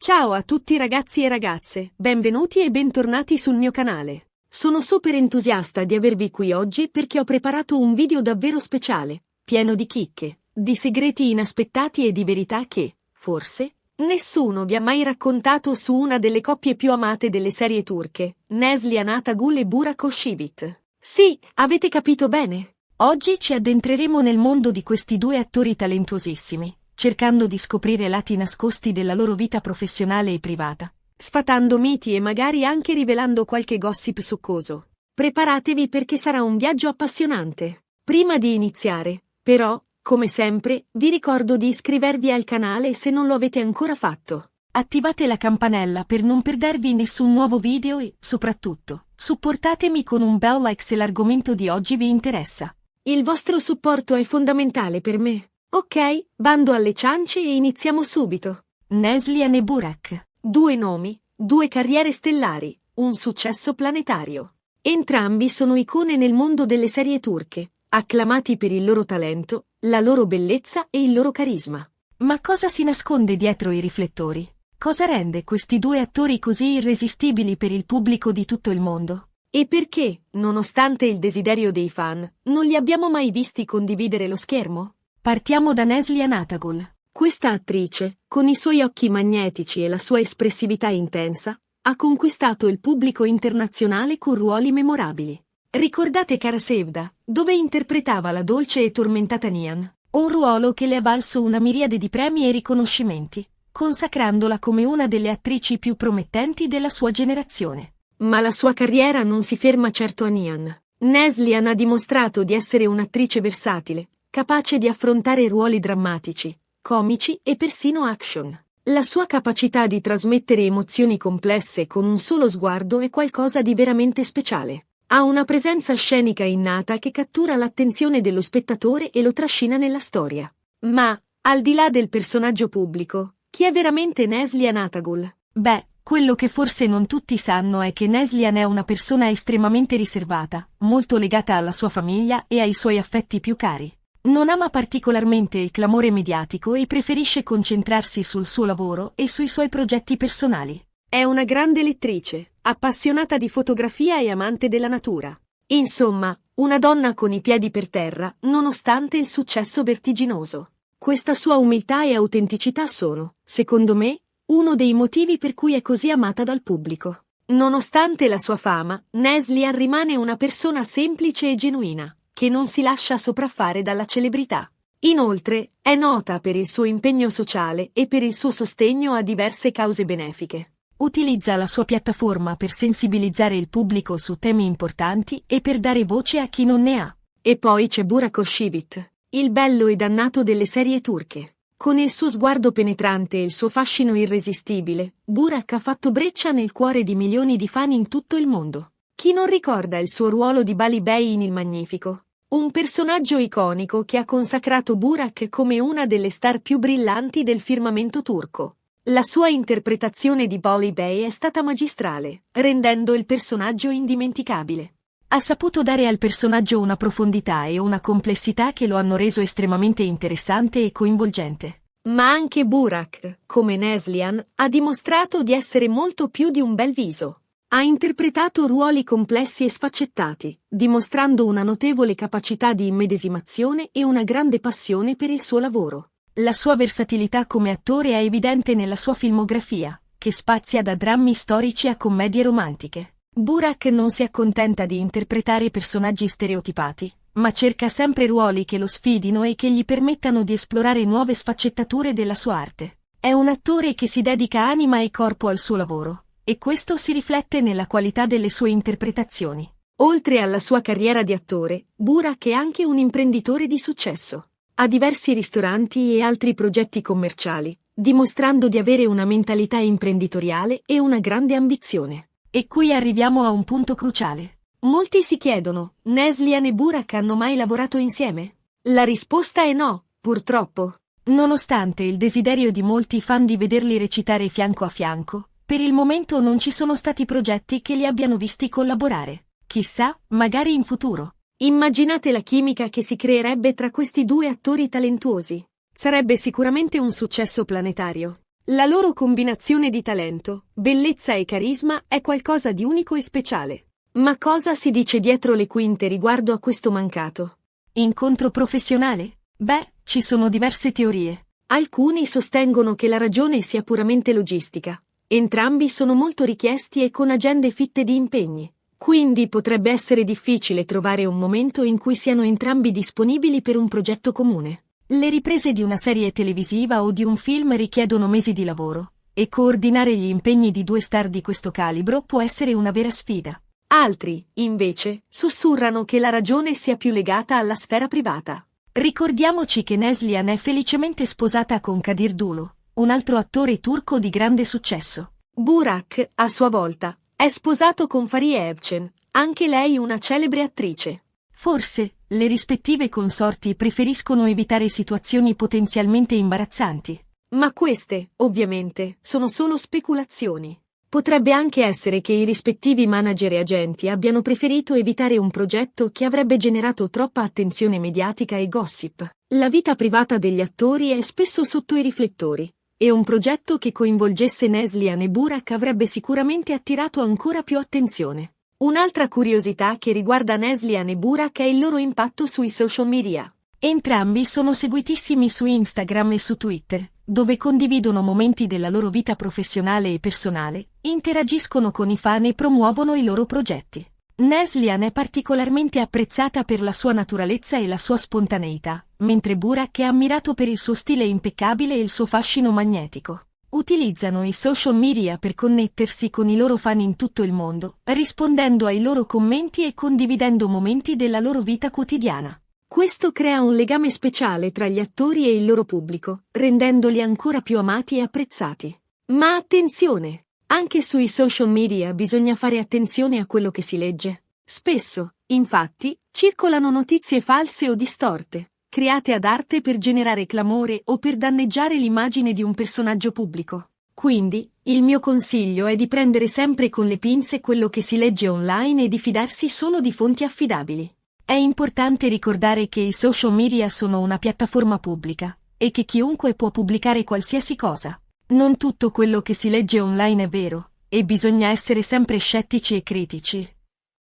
Ciao a tutti ragazzi e ragazze, benvenuti e bentornati sul mio canale. Sono super entusiasta di avervi qui oggi perché ho preparato un video davvero speciale, pieno di chicche, di segreti inaspettati e di verità che, forse, nessuno vi ha mai raccontato su una delle coppie più amate delle serie turche, Neslihan Atagul e Burak Özçivit. Sì, avete capito bene. Oggi ci addentreremo nel mondo di questi due attori talentuosissimi, cercando di scoprire lati nascosti della loro vita professionale e privata, sfatando miti e magari anche rivelando qualche gossip succoso. Preparatevi perché sarà un viaggio appassionante. Prima di iniziare, però, come sempre, vi ricordo di iscrivervi al canale se non lo avete ancora fatto. Attivate la campanella per non perdervi nessun nuovo video e, soprattutto, supportatemi con un bel like se l'argomento di oggi vi interessa. Il vostro supporto è fondamentale per me. Ok, bando alle ciance e iniziamo subito. Neslihan e Burak. Due nomi, due carriere stellari, un successo planetario. Entrambi sono icone nel mondo delle serie turche, acclamati per il loro talento, la loro bellezza e il loro carisma. Ma cosa si nasconde dietro i riflettori? Cosa rende questi due attori così irresistibili per il pubblico di tutto il mondo? E perché, nonostante il desiderio dei fan, non li abbiamo mai visti condividere lo schermo? Partiamo da Neslihan Atagul. Questa attrice, con i suoi occhi magnetici e la sua espressività intensa, ha conquistato il pubblico internazionale con ruoli memorabili. Ricordate Kara Sevda, dove interpretava la dolce e tormentata Nihan, un ruolo che le ha valso una miriade di premi e riconoscimenti, consacrandola come una delle attrici più promettenti della sua generazione. Ma la sua carriera non si ferma certo a Nihan. Neslihan ha dimostrato di essere un'attrice versatile, capace di affrontare ruoli drammatici, comici e persino action. La sua capacità di trasmettere emozioni complesse con un solo sguardo è qualcosa di veramente speciale. Ha una presenza scenica innata che cattura l'attenzione dello spettatore e lo trascina nella storia. Ma, al di là del personaggio pubblico, chi è veramente Neslihan Atagul? Beh, quello che forse non tutti sanno è che Neslihan è una persona estremamente riservata, molto legata alla sua famiglia e ai suoi affetti più cari. Non ama particolarmente il clamore mediatico e preferisce concentrarsi sul suo lavoro e sui suoi progetti personali. È una grande lettrice, appassionata di fotografia e amante della natura. Insomma, una donna con i piedi per terra, nonostante il successo vertiginoso. Questa sua umiltà e autenticità sono, secondo me, uno dei motivi per cui è così amata dal pubblico. Nonostante la sua fama, Neslihan rimane una persona semplice e genuina, che non si lascia sopraffare dalla celebrità. Inoltre, è nota per il suo impegno sociale e per il suo sostegno a diverse cause benefiche. Utilizza la sua piattaforma per sensibilizzare il pubblico su temi importanti e per dare voce a chi non ne ha. E poi c'è Burak Özçivit, il bello e dannato delle serie turche. Con il suo sguardo penetrante e il suo fascino irresistibile, Burak ha fatto breccia nel cuore di milioni di fan in tutto il mondo. Chi non ricorda il suo ruolo di Bali Bey in Il Magnifico? Un personaggio iconico che ha consacrato Burak come una delle star più brillanti del firmamento turco. La sua interpretazione di Bali Bey è stata magistrale, rendendo il personaggio indimenticabile. Ha saputo dare al personaggio una profondità e una complessità che lo hanno reso estremamente interessante e coinvolgente. Ma anche Burak, come Neslihan, ha dimostrato di essere molto più di un bel viso. Ha interpretato ruoli complessi e sfaccettati, dimostrando una notevole capacità di immedesimazione e una grande passione per il suo lavoro. La sua versatilità come attore è evidente nella sua filmografia, che spazia da drammi storici a commedie romantiche. Burak non si accontenta di interpretare personaggi stereotipati, ma cerca sempre ruoli che lo sfidino e che gli permettano di esplorare nuove sfaccettature della sua arte. È un attore che si dedica anima e corpo al suo lavoro. E questo si riflette nella qualità delle sue interpretazioni. Oltre alla sua carriera di attore, Burak è anche un imprenditore di successo. Ha diversi ristoranti e altri progetti commerciali, dimostrando di avere una mentalità imprenditoriale e una grande ambizione. E qui arriviamo a un punto cruciale. Molti si chiedono, Neslihan e Burak hanno mai lavorato insieme? La risposta è no, purtroppo. Nonostante il desiderio di molti fan di vederli recitare fianco a fianco, per il momento non ci sono stati progetti che li abbiano visti collaborare. Chissà, magari in futuro. Immaginate la chimica che si creerebbe tra questi due attori talentuosi. Sarebbe sicuramente un successo planetario. La loro combinazione di talento, bellezza e carisma è qualcosa di unico e speciale. Ma cosa si dice dietro le quinte riguardo a questo mancato incontro professionale? Beh, ci sono diverse teorie. Alcuni sostengono che la ragione sia puramente logistica. Entrambi sono molto richiesti e con agende fitte di impegni. Quindi potrebbe essere difficile trovare un momento in cui siano entrambi disponibili per un progetto comune. Le riprese di una serie televisiva o di un film richiedono mesi di lavoro, e coordinare gli impegni di due star di questo calibro può essere una vera sfida. Altri, invece, sussurrano che la ragione sia più legata alla sfera privata. Ricordiamoci che Neslihan è felicemente sposata con Kadir Dulu, un altro attore turco di grande successo. Burak, a sua volta, è sposato con Fariye Evcen, anche lei una celebre attrice. Forse, le rispettive consorti preferiscono evitare situazioni potenzialmente imbarazzanti. Ma queste, ovviamente, sono solo speculazioni. Potrebbe anche essere che i rispettivi manager e agenti abbiano preferito evitare un progetto che avrebbe generato troppa attenzione mediatica e gossip. La vita privata degli attori è spesso sotto i riflettori, e un progetto che coinvolgesse Neslihan e Burak avrebbe sicuramente attirato ancora più attenzione. Un'altra curiosità che riguarda Neslihan e Burak è il loro impatto sui social media. Entrambi sono seguitissimi su Instagram e su Twitter, dove condividono momenti della loro vita professionale e personale, interagiscono con i fan e promuovono i loro progetti. Neslihan è particolarmente apprezzata per la sua naturalezza e la sua spontaneità, mentre Burak è ammirato per il suo stile impeccabile e il suo fascino magnetico. Utilizzano i social media per connettersi con i loro fan in tutto il mondo, rispondendo ai loro commenti e condividendo momenti della loro vita quotidiana. Questo crea un legame speciale tra gli attori e il loro pubblico, rendendoli ancora più amati e apprezzati. Ma attenzione! Anche sui social media bisogna fare attenzione a quello che si legge. Spesso, infatti, circolano notizie false o distorte, create ad arte per generare clamore o per danneggiare l'immagine di un personaggio pubblico. Quindi, il mio consiglio è di prendere sempre con le pinze quello che si legge online e di fidarsi solo di fonti affidabili. È importante ricordare che i social media sono una piattaforma pubblica, e che chiunque può pubblicare qualsiasi cosa. Non tutto quello che si legge online è vero, e bisogna essere sempre scettici e critici.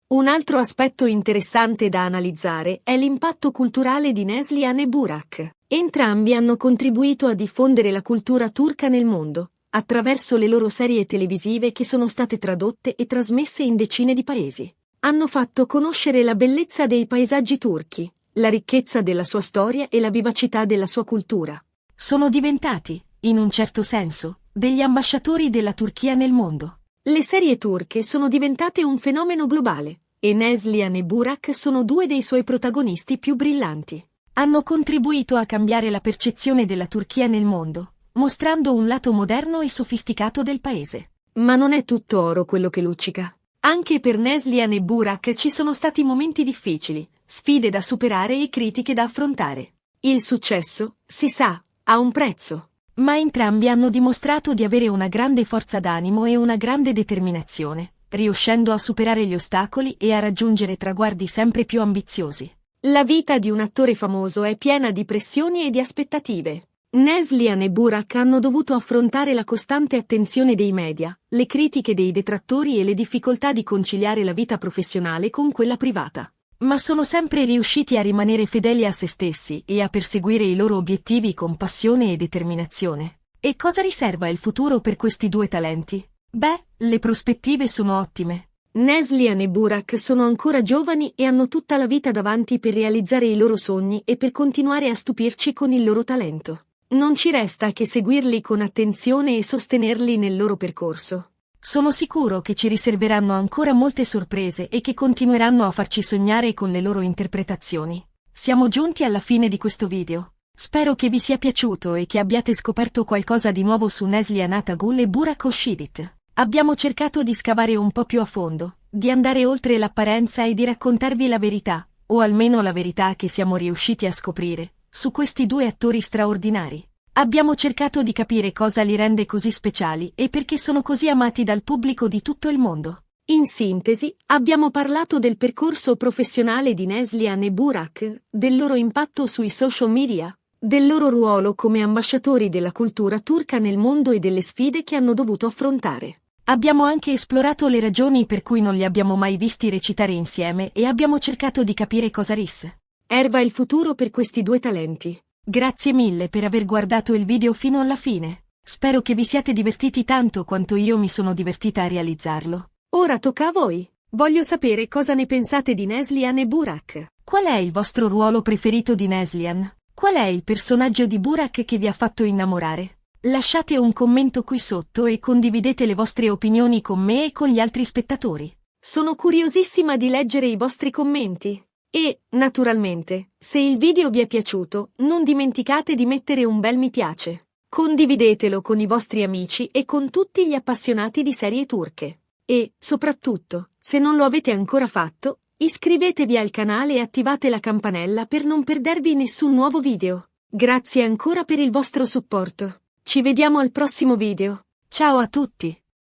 Un altro aspetto interessante da analizzare è l'impatto culturale di Neslihan e Burak. Entrambi hanno contribuito a diffondere la cultura turca nel mondo, attraverso le loro serie televisive che sono state tradotte e trasmesse in decine di paesi. Hanno fatto conoscere la bellezza dei paesaggi turchi, la ricchezza della sua storia e la vivacità della sua cultura. Sono diventati, in un certo senso, degli ambasciatori della Turchia nel mondo. Le serie turche sono diventate un fenomeno globale, e Neslihan e Burak sono due dei suoi protagonisti più brillanti. Hanno contribuito a cambiare la percezione della Turchia nel mondo, mostrando un lato moderno e sofisticato del paese. Ma non è tutto oro quello che luccica. Anche per Neslihan e Burak ci sono stati momenti difficili, sfide da superare e critiche da affrontare. Il successo, si sa, ha un prezzo. Ma entrambi hanno dimostrato di avere una grande forza d'animo e una grande determinazione, riuscendo a superare gli ostacoli e a raggiungere traguardi sempre più ambiziosi. La vita di un attore famoso è piena di pressioni e di aspettative. Neslihan e Burak hanno dovuto affrontare la costante attenzione dei media, le critiche dei detrattori e le difficoltà di conciliare la vita professionale con quella privata. Ma sono sempre riusciti a rimanere fedeli a se stessi e a perseguire i loro obiettivi con passione e determinazione. E cosa riserva il futuro per questi due talenti? Beh, le prospettive sono ottime. Neslihan e Burak sono ancora giovani e hanno tutta la vita davanti per realizzare i loro sogni e per continuare a stupirci con il loro talento. Non ci resta che seguirli con attenzione e sostenerli nel loro percorso. Sono sicuro che ci riserveranno ancora molte sorprese e che continueranno a farci sognare con le loro interpretazioni. Siamo giunti alla fine di questo video. Spero che vi sia piaciuto e che abbiate scoperto qualcosa di nuovo su Neslihan Atagul e Burak Özçivit. Abbiamo cercato di scavare un po' più a fondo, di andare oltre l'apparenza e di raccontarvi la verità, o almeno la verità che siamo riusciti a scoprire, su questi due attori straordinari. Abbiamo cercato di capire cosa li rende così speciali e perché sono così amati dal pubblico di tutto il mondo. In sintesi, abbiamo parlato del percorso professionale di Neslihan e Burak, del loro impatto sui social media, del loro ruolo come ambasciatori della cultura turca nel mondo e delle sfide che hanno dovuto affrontare. Abbiamo anche esplorato le ragioni per cui non li abbiamo mai visti recitare insieme e abbiamo cercato di capire cosa riserva il futuro per questi due talenti. Grazie mille per aver guardato il video fino alla fine. Spero che vi siate divertiti tanto quanto io mi sono divertita a realizzarlo. Ora tocca a voi. Voglio sapere cosa ne pensate di Neslihan e Burak. Qual è il vostro ruolo preferito di Neslihan? Qual è il personaggio di Burak che vi ha fatto innamorare? Lasciate un commento qui sotto e condividete le vostre opinioni con me e con gli altri spettatori. Sono curiosissima di leggere i vostri commenti. E, naturalmente, se il video vi è piaciuto, non dimenticate di mettere un bel mi piace. Condividetelo con i vostri amici e con tutti gli appassionati di serie turche. E, soprattutto, se non lo avete ancora fatto, iscrivetevi al canale e attivate la campanella per non perdervi nessun nuovo video. Grazie ancora per il vostro supporto. Ci vediamo al prossimo video. Ciao a tutti!